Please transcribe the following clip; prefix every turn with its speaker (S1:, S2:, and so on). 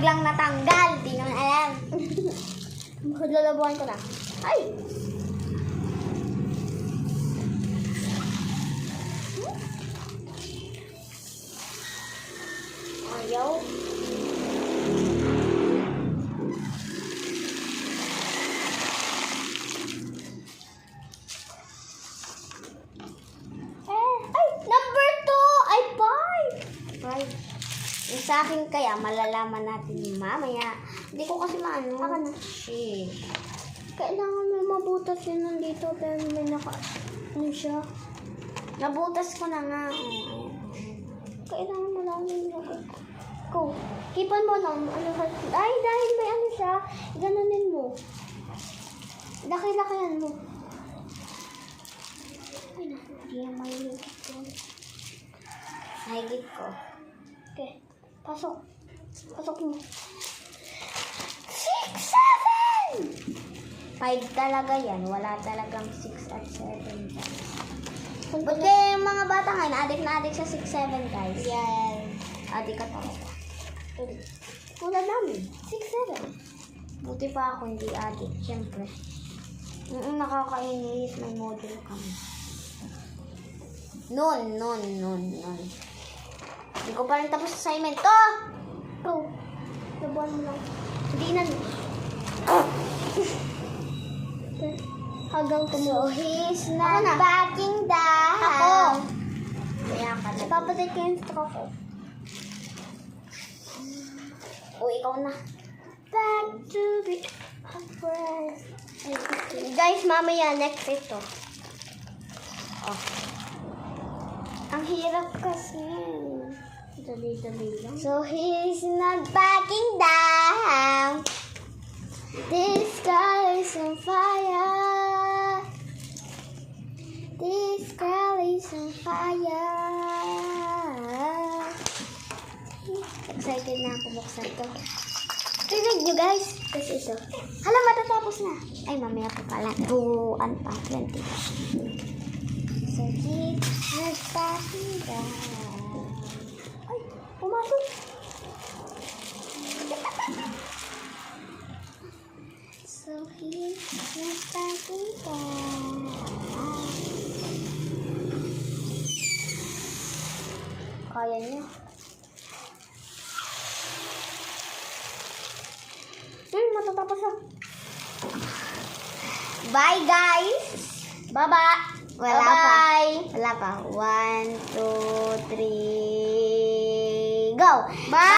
S1: biglang natanggal. Di naman alam. Lalabuhan ko na. Ay! Ayaw. Ay! Number 2! Ay, 5! 5. Yung sa akin kaya, malalaman natin mamaya. Hindi ko kasi maano. Ako na. Kailangan may mabutas yun nandito, pero may ano siya. Nabutas ko na nga. Kailangan mo lang yung go. Hipan mo lang. Ay, dahil may ano siya, ganonin mo. Laki-lakihan mo. Ay, hindi na mahigit ko. Mahigit ko. Okay. Pasok. Pasok mo. 6, 7! 5 talaga yan. Wala talagang 6 at 7. Buti mga bata ngayon, adik na adik sa 6, 7 guys. Yan. Adik ka talaga. Wala namin. 6, 7. Buti pa ako hindi adik. Siyempre. Nakakainis. May module kami. Nun. Hindi ko pa rin tapos assignment to. Go. Labuan mo lang. Hindi na. Hanggang tumulo. So, he's not backing down. Ako. Kaya ka na. Papatay ko yung stroke ko. O, ikaw na. Back to the upright. Guys, mamaya next ito. Oh. Ang hirap kasi. Dali lang. So, he's not backing down. This girl is on fire. This girl is on fire. Excited na ako buksan to. Tignan nyo guys. Kasi ito. Hala, matatapos na. Ay, mamaya pa pala. 2 pa. 20. So, he's backing down. Ay, pumasok. So he's not backing down. Kaya niya. Matatapos na. Bye guys! Baba! Wala pa. 1, 2, 3, go! Bye!